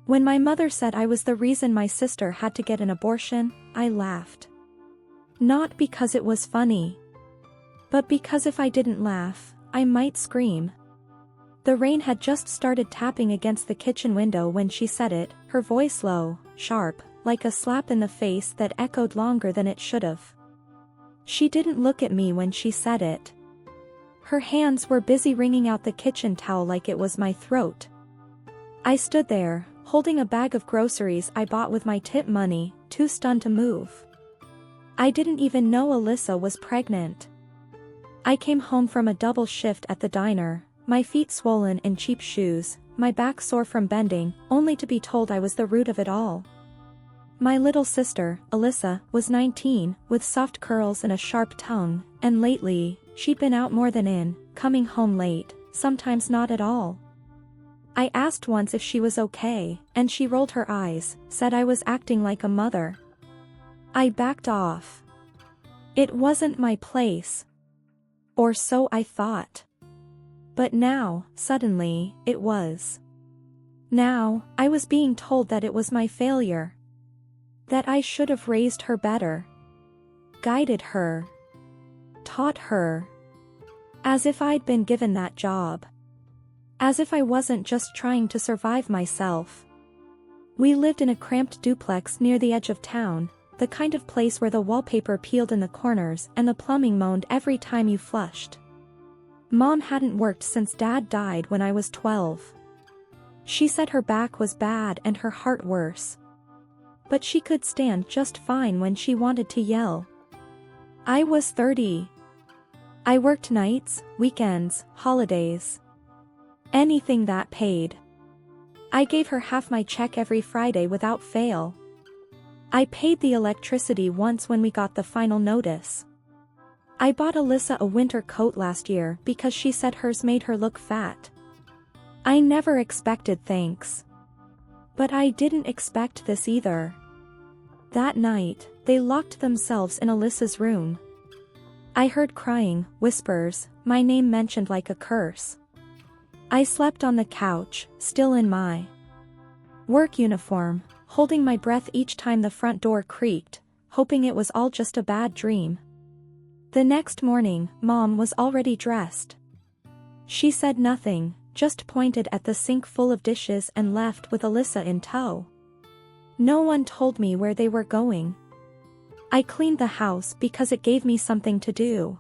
When my mother said I was the reason my sister had to get an abortion, I laughed. Not because it was funny, but because if I didn't laugh, I might scream. The rain had just started tapping against the kitchen window when she said it, her voice low, sharp, like a slap in the face that echoed longer than it should have. She didn't look at me when she said it. Her hands were busy wringing out the kitchen towel like it was my throat. I stood there, holding a bag of groceries I bought with my tip money, too stunned to move. I didn't even know Alyssa was pregnant. I came home from a double shift at the diner, my feet swollen in cheap shoes, my back sore from bending, only to be told I was the root of it all. My little sister, Alyssa, was 19, with soft curls and a sharp tongue, and lately, she'd been out more than in, coming home late, sometimes not at all. I asked once if she was okay, and she rolled her eyes, said I was acting like a mother. I backed off. It wasn't my place. Or so I thought. But now, suddenly, it was. Now, I was being told that it was my failure. That I should have raised her better. Guided her. Taught her. As if I'd been given that job. As if I wasn't just trying to survive myself. We lived in a cramped duplex near the edge of town, the kind of place where the wallpaper peeled in the corners and the plumbing moaned every time you flushed. Mom hadn't worked since Dad died when I was 12. She said her back was bad and her heart worse. But she could stand just fine when she wanted to yell. I was 30. I worked nights, weekends, holidays. Anything that paid. I gave her half my check every Friday without fail. I paid the electricity once when we got the final notice. I bought Alyssa a winter coat last year because she said hers made her look fat. I never expected thanks. But I didn't expect this either. That night, they locked themselves in Alyssa's room. I heard crying, whispers, my name mentioned like a curse. I slept on the couch, still in my work uniform, holding my breath each time the front door creaked, hoping it was all just a bad dream. The next morning, Mom was already dressed. She said nothing, just pointed at the sink full of dishes and left with Alyssa in tow. No one told me where they were going. I cleaned the house because it gave me something to do.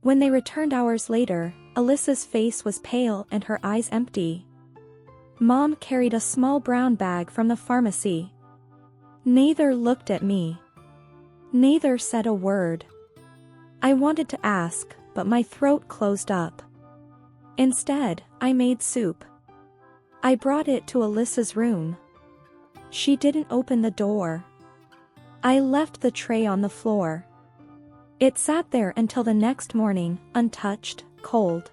When they returned hours later, Alyssa's face was pale and her eyes empty. Mom carried a small brown bag from the pharmacy. Neither looked at me. Neither said a word. I wanted to ask, but my throat closed up. Instead, I made soup. I brought it to Alyssa's room. She didn't open the door. I left the tray on the floor. It sat there until the next morning, untouched, cold.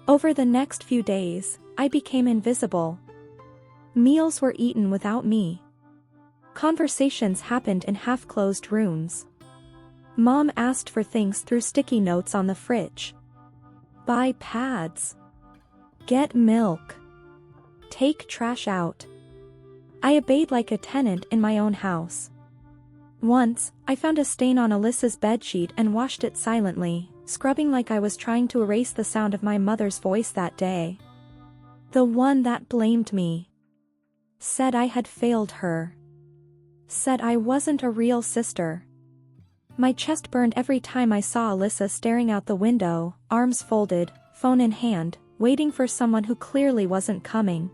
Over the next few days, I became invisible. Meals were eaten without me. Conversations happened in half-closed rooms. Mom asked for things through sticky notes on the fridge. Buy pads. Get milk. Take trash out. I obeyed like a tenant in my own house. Once, I found a stain on Alyssa's bedsheet and washed it silently, scrubbing like I was trying to erase the sound of my mother's voice that day. The one that blamed me. Said I had failed her. Said I wasn't a real sister. My chest burned every time I saw Alyssa staring out the window, arms folded, phone in hand, waiting for someone who clearly wasn't coming.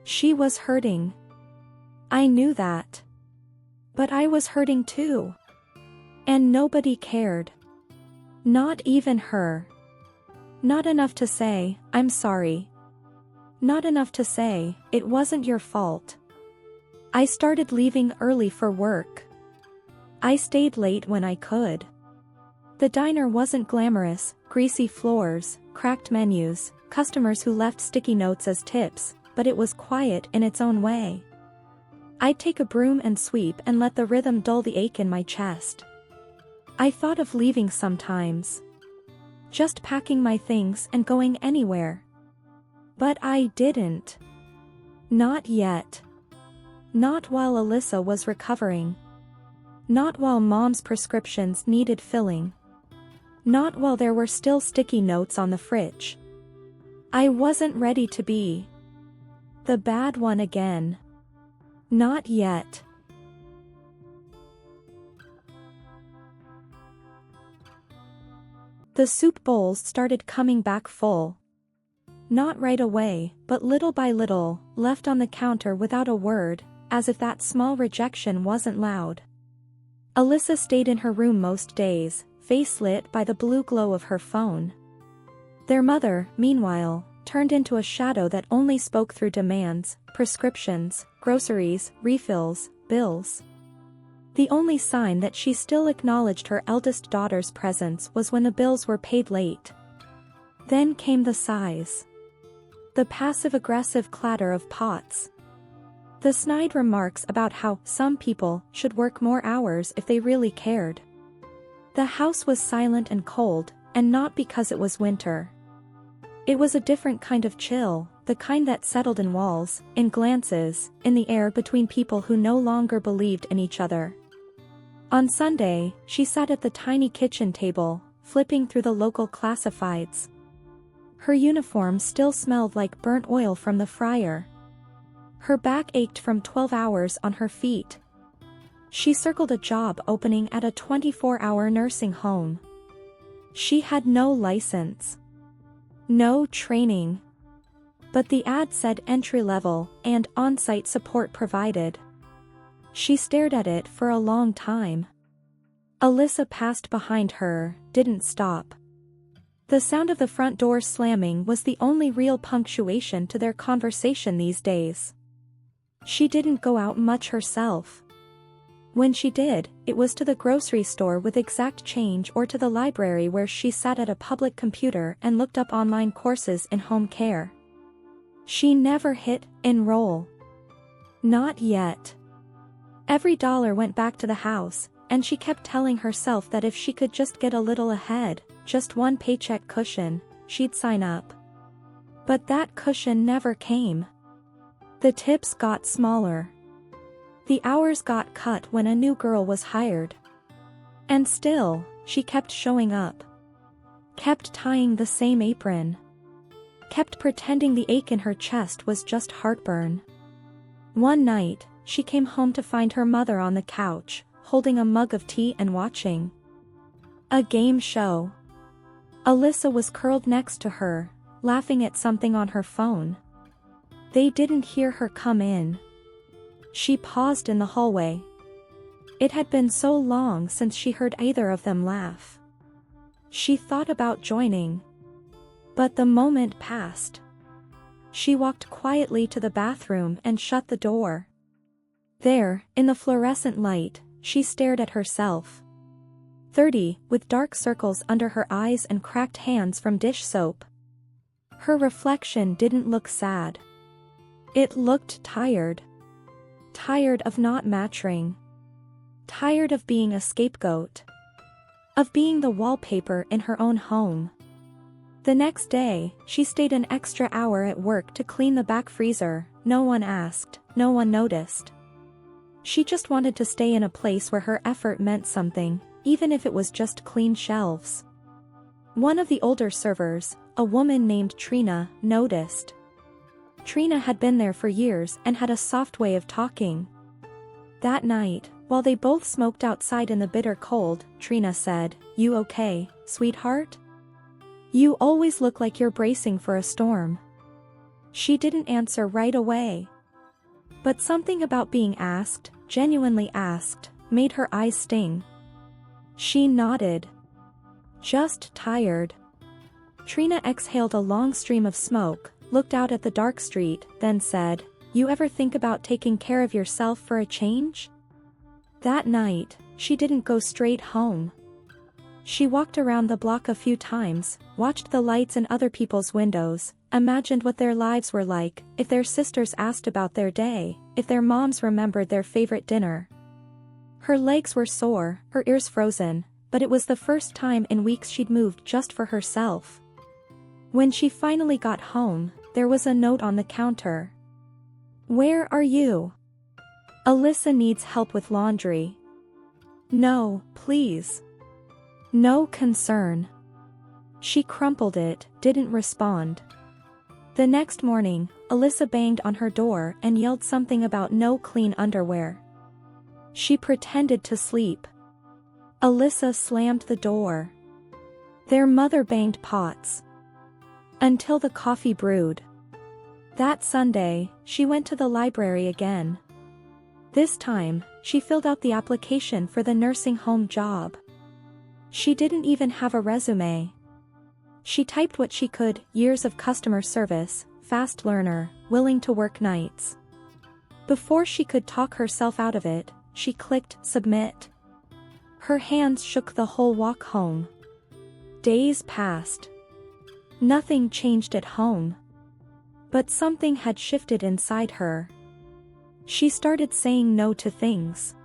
She was hurting. I knew that. But I was hurting too. And nobody cared. Not even her. Not enough to say, I'm sorry. Not enough to say, it wasn't your fault. I started leaving early for work. I stayed late when I could. The diner wasn't glamorous, greasy floors, cracked menus, customers who left sticky notes as tips, but it was quiet in its own way. I'd take a broom and sweep and let the rhythm dull the ache in my chest. I thought of leaving sometimes. Just packing my things and going anywhere. But I didn't. Not yet. Not while Alyssa was recovering. Not while Mom's prescriptions needed filling. Not while there were still sticky notes on the fridge. I wasn't ready to be the bad one again. Not yet. The soup bowls started coming back full. Not right away, but little by little, left on the counter without a word, as if that small rejection wasn't loud. Alyssa stayed in her room most days, face lit by the blue glow of her phone. Their mother, meanwhile, turned into a shadow that only spoke through demands, prescriptions, groceries, refills, bills. The only sign that she still acknowledged her eldest daughter's presence was when the bills were paid late. Then came the sighs. The passive-aggressive clatter of pots. The snide remarks about how some people should work more hours if they really cared. The house was silent and cold, and not because it was winter. It was a different kind of chill, the kind that settled in walls, in glances, in the air between people who no longer believed in each other. On Sunday, she sat at the tiny kitchen table, flipping through the local classifieds. Her uniform still smelled like burnt oil from the fryer. Her back ached from 12 hours on her feet. She circled a job opening at a 24-hour nursing home. She had no license. No training. But the ad said entry-level and on-site support provided. She stared at it for a long time. Alyssa passed behind her, didn't stop. The sound of the front door slamming was the only real punctuation to their conversation these days. She didn't go out much herself. When she did, it was to the grocery store with exact change or to the library where she sat at a public computer and looked up online courses in home care. She never hit enroll. Not yet. Every dollar went back to the house, and she kept telling herself that if she could just get a little ahead, just one paycheck cushion, she'd sign up. But that cushion never came. The tips got smaller. The hours got cut when a new girl was hired. And still, she kept showing up. Kept tying the same apron. Kept pretending the ache in her chest was just heartburn. One night, she came home to find her mother on the couch, holding a mug of tea and watching a game show. Alyssa was curled next to her, laughing at something on her phone. They didn't hear her come in. She paused in the hallway. It had been so long since she heard either of them laugh. She thought about joining. But the moment passed. She walked quietly to the bathroom and shut the door. There, in the fluorescent light, she stared at herself. 30, with dark circles under her eyes and cracked hands from dish soap. Her reflection didn't look sad. It looked tired. Tired of not matching. Tired of being a scapegoat. Of being the wallpaper in her own home. The next day, she stayed an extra hour at work to clean the back freezer. No one asked, no one noticed. She just wanted to stay in a place where her effort meant something, even if it was just clean shelves. One of the older servers, a woman named Trina, noticed. Trina had been there for years and had a soft way of talking. That night, while they both smoked outside in the bitter cold, Trina said, "You okay, sweetheart? You always look like you're bracing for a storm." She didn't answer right away. But something about being asked, genuinely asked, made her eyes sting. She nodded. Just tired. Trina exhaled a long stream of smoke, looked out at the dark street, then said, "You ever think about taking care of yourself for a change?" That night, she didn't go straight home. She walked around the block a few times, watched the lights in other people's windows, imagined what their lives were like, if their sisters asked about their day, if their moms remembered their favorite dinner. Her legs were sore, her ears frozen, but it was the first time in weeks she'd moved just for herself. When she finally got home, there was a note on the counter. Where are you? Alyssa needs help with laundry. No, please. No concern. She crumpled it, didn't respond. The next morning, Alyssa banged on her door and yelled something about no clean underwear. She pretended to sleep. Alyssa slammed the door. Their mother banged pots until the coffee brewed. That Sunday, she went to the library again. This time, she filled out the application for the nursing home job. She didn't even have a resume. She typed what she could: years of customer service, fast learner, willing to work nights. Before she could talk herself out of it, she clicked submit. Her hands shook the whole walk home. Days passed. Nothing changed at home. But something had shifted inside her. She started saying no to things.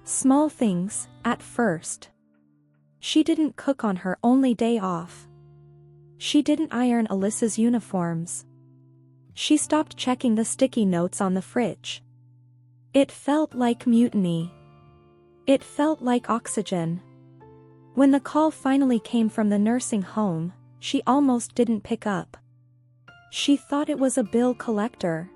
Small things, at first. She didn't cook on her only day off. She didn't iron Alyssa's uniforms. She stopped checking the sticky notes on the fridge. It felt like mutiny. It felt like oxygen. When the call finally came from the nursing home, she almost didn't pick up. She thought it was a bill collector.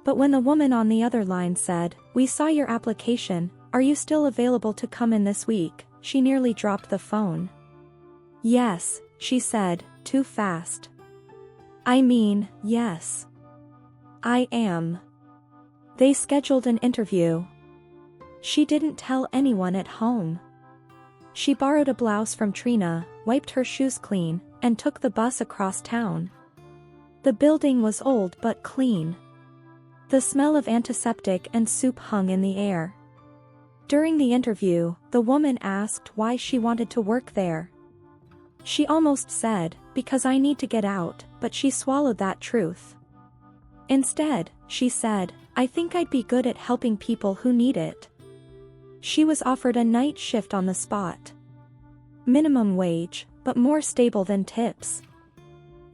But when the woman on the other line said, "We saw your application, are you still available to come in this week?" she nearly dropped the phone. "Yes," she said, too fast. "I mean, yes. I am." They scheduled an interview. She didn't tell anyone at home. She borrowed a blouse from Trina, wiped her shoes clean, and took the bus across town. The building was old but clean. The smell of antiseptic and soup hung in the air. During the interview, the woman asked why she wanted to work there. She almost said, "Because I need to get out," but she swallowed that truth. Instead, she said, "I think I'd be good at helping people who need it." She was offered a night shift on the spot. Minimum wage, but more stable than tips.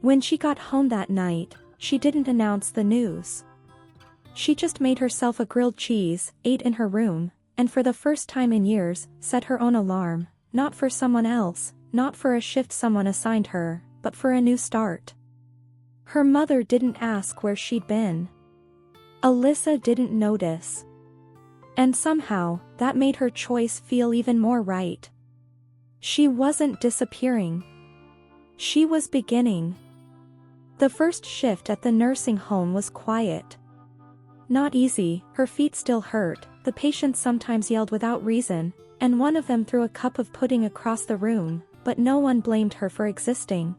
When she got home that night, she didn't announce the news. She just made herself a grilled cheese, ate in her room, and for the first time in years, set her own alarm, not for someone else, not for a shift someone assigned her, but for a new start. Her mother didn't ask where she'd been. Alyssa didn't notice. And somehow, that made her choice feel even more right. She wasn't disappearing. She was beginning. The first shift at the nursing home was quiet. Not easy, her feet still hurt, the patients sometimes yelled without reason, and one of them threw a cup of pudding across the room, but no one blamed her for existing.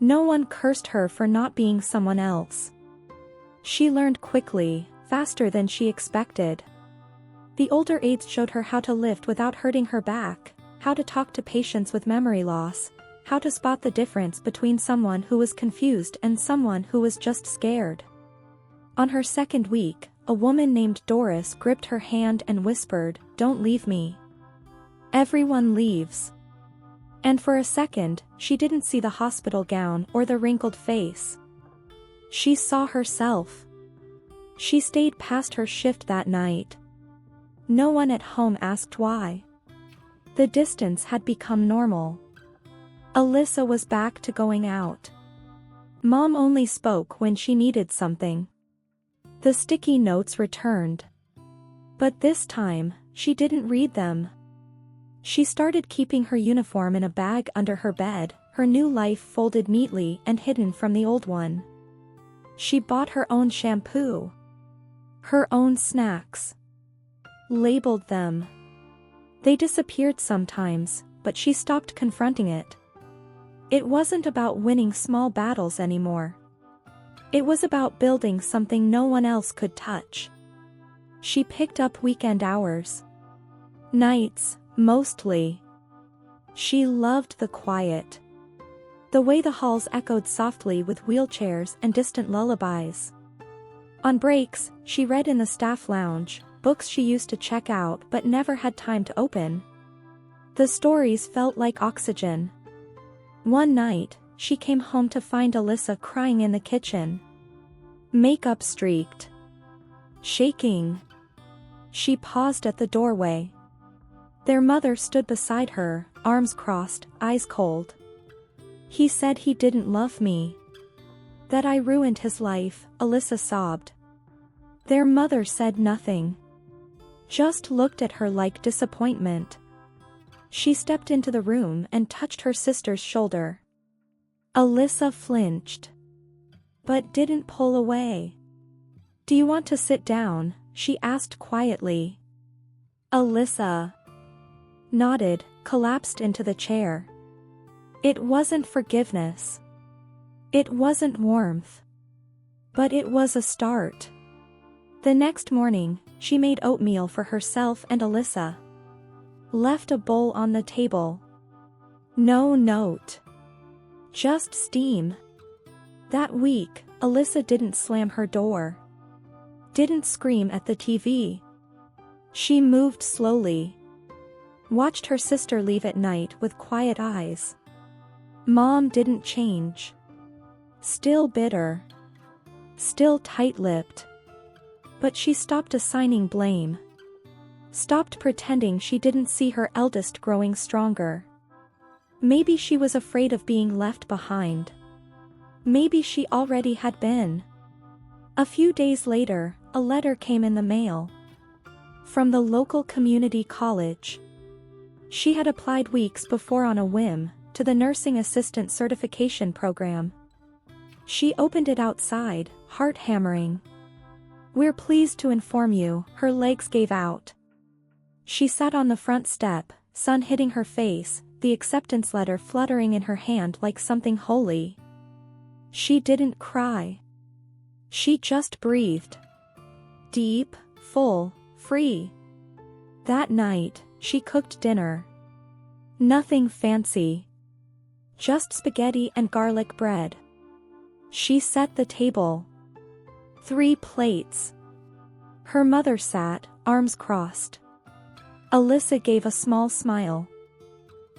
No one cursed her for not being someone else. She learned quickly, faster than she expected. The older aides showed her how to lift without hurting her back, how to talk to patients with memory loss, how to spot the difference between someone who was confused and someone who was just scared. On her second week, a woman named Doris gripped her hand and whispered, "Don't leave me." Everyone leaves. And for a second, she didn't see the hospital gown or the wrinkled face. She saw herself. She stayed past her shift that night. No one at home asked why. The distance had become normal. Alyssa was back to going out. Mom only spoke when she needed something. The sticky notes returned. But this time, she didn't read them. She started keeping her uniform in a bag under her bed, her new life folded neatly and hidden from the old one. She bought her own shampoo. Her own snacks. Labeled them. They disappeared sometimes, but she stopped confronting it. It wasn't about winning small battles anymore. It was about building something no one else could touch. She picked up weekend hours. Nights, mostly. She loved the quiet. The way the halls echoed softly with wheelchairs and distant lullabies. On breaks, she read in the staff lounge, books she used to check out but never had time to open. The stories felt like oxygen. One night, she came home to find Alyssa crying in the kitchen. Makeup streaked. Shaking. She paused at the doorway. Their mother stood beside her, arms crossed, eyes cold. He said he didn't love me. That I ruined his life, Alyssa sobbed. Their mother said nothing. Just looked at her like disappointment. She stepped into the room and touched her sister's shoulder. Alyssa flinched. But didn't pull away. "Do you want to sit down?" she asked quietly. Alyssa nodded, collapsed into the chair. It wasn't forgiveness. It wasn't warmth. But it was a start. The next morning, she made oatmeal for herself and Alyssa. Left a bowl on the table. No note. Just steam. That week, Alyssa didn't slam her door. Didn't scream at the TV. She moved slowly. Watched her sister leave at night with quiet eyes. Mom didn't change. Still bitter. Still tight-lipped. But she stopped assigning blame. Stopped pretending she didn't see her eldest growing stronger. Maybe she was afraid of being left behind. Maybe she already had been. A few days later, a letter came in the mail. From the local community college. She had applied weeks before on a whim, to the nursing assistant certification program. She opened it outside, heart hammering. "We're pleased to inform you," her legs gave out. She sat on the front step, sun hitting her face, the acceptance letter fluttering in her hand like something holy. She didn't cry. She just breathed. Deep, full, free. That night, she cooked dinner. Nothing fancy. Just spaghetti and garlic bread. She set the table. 3 plates. Her mother sat, arms crossed. Alyssa gave a small smile.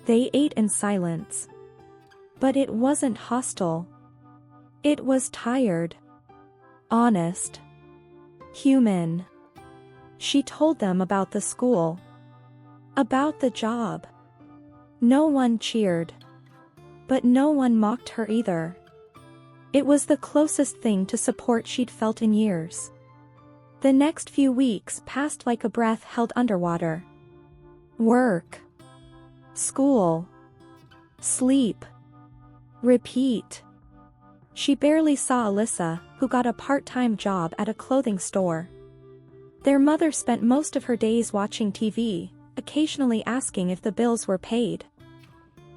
They ate in silence. But it wasn't hostile. It was tired. Honest. Human. She told them about the school. About the job. No one cheered. But no one mocked her either. It was the closest thing to support she'd felt in years. The next few weeks passed like a breath held underwater. Work. School. Sleep. Repeat. She barely saw Alyssa, who got a part-time job at a clothing store. Their mother spent most of her days watching TV, occasionally asking if the bills were paid.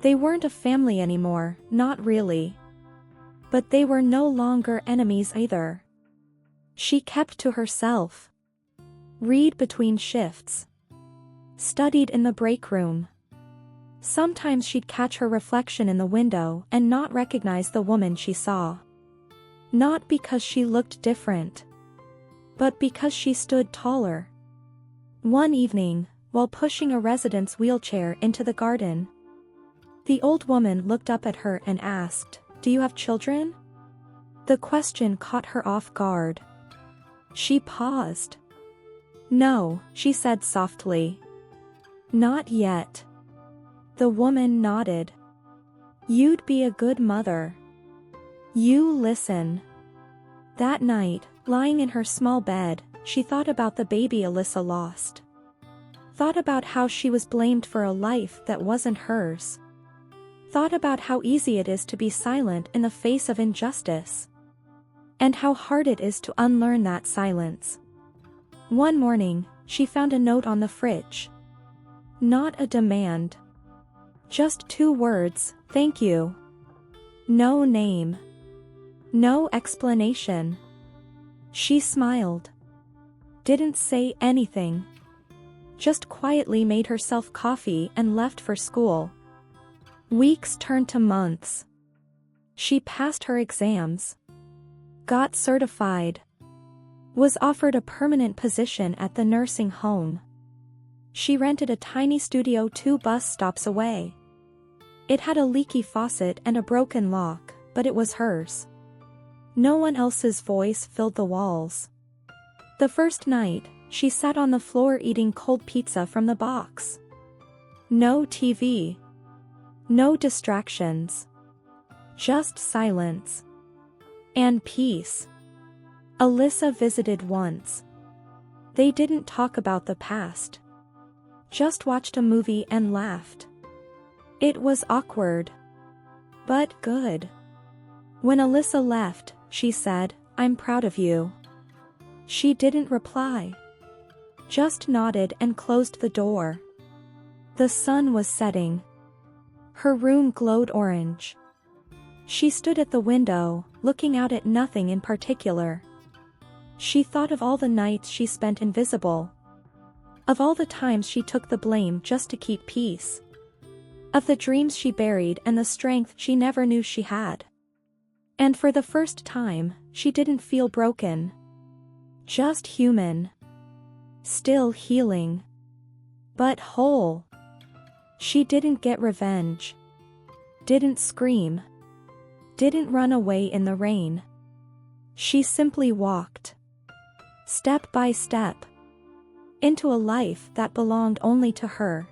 They weren't a family anymore, not really. But they were no longer enemies either. She kept to herself. Read between shifts. Studied in the break room. Sometimes she'd catch her reflection in the window and not recognize the woman she saw. Not because she looked different. But because she stood taller. One evening, while pushing a resident's wheelchair into the garden, the old woman looked up at her and asked, "Do you have children?" The question caught her off guard. She paused. "No," she said softly. "Not yet." The woman nodded. "You'd be a good mother. You listen." That night, lying in her small bed, she thought about the baby Alyssa lost. Thought about how she was blamed for a life that wasn't hers. Thought about how easy it is to be silent in the face of injustice. And how hard it is to unlearn that silence. One morning, she found a note on the fridge. Not a demand. Just 2 words, "Thank you." No name. No explanation. She smiled. Didn't say anything. Just quietly made herself coffee and left for school. Weeks turned to months. She passed her exams. Got certified. Was offered a permanent position at the nursing home. She rented a tiny studio 2 bus stops away. It had a leaky faucet and a broken lock, but it was hers. No one else's voice filled the walls. The first night, she sat on the floor eating cold pizza from the box. No TV. No distractions. Just silence. And peace. Alyssa visited once. They didn't talk about the past. Just watched a movie and laughed. It was awkward. But good. When Alyssa left, she said, "I'm proud of you." She didn't reply. Just nodded and closed the door. The sun was setting. Her room glowed orange. She stood at the window, looking out at nothing in particular. She thought of all the nights she spent invisible. Of all the times she took the blame just to keep peace. Of the dreams she buried and the strength she never knew she had. And for the first time, she didn't feel broken. Just human. Still healing. But whole. She didn't get revenge. Didn't scream. Didn't run away in the rain. She simply walked. Step by step. Into a life that belonged only to her.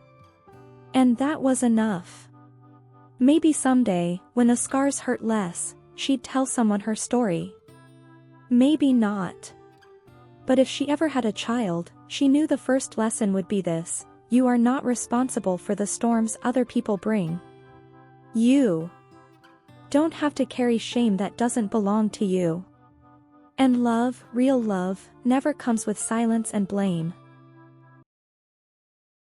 And that was enough. Maybe someday, when the scars hurt less, she'd tell someone her story. Maybe not. But if she ever had a child, she knew the first lesson would be this: you are not responsible for the storms other people bring. You don't have to carry shame that doesn't belong to you. And love, real love, never comes with silence and blame.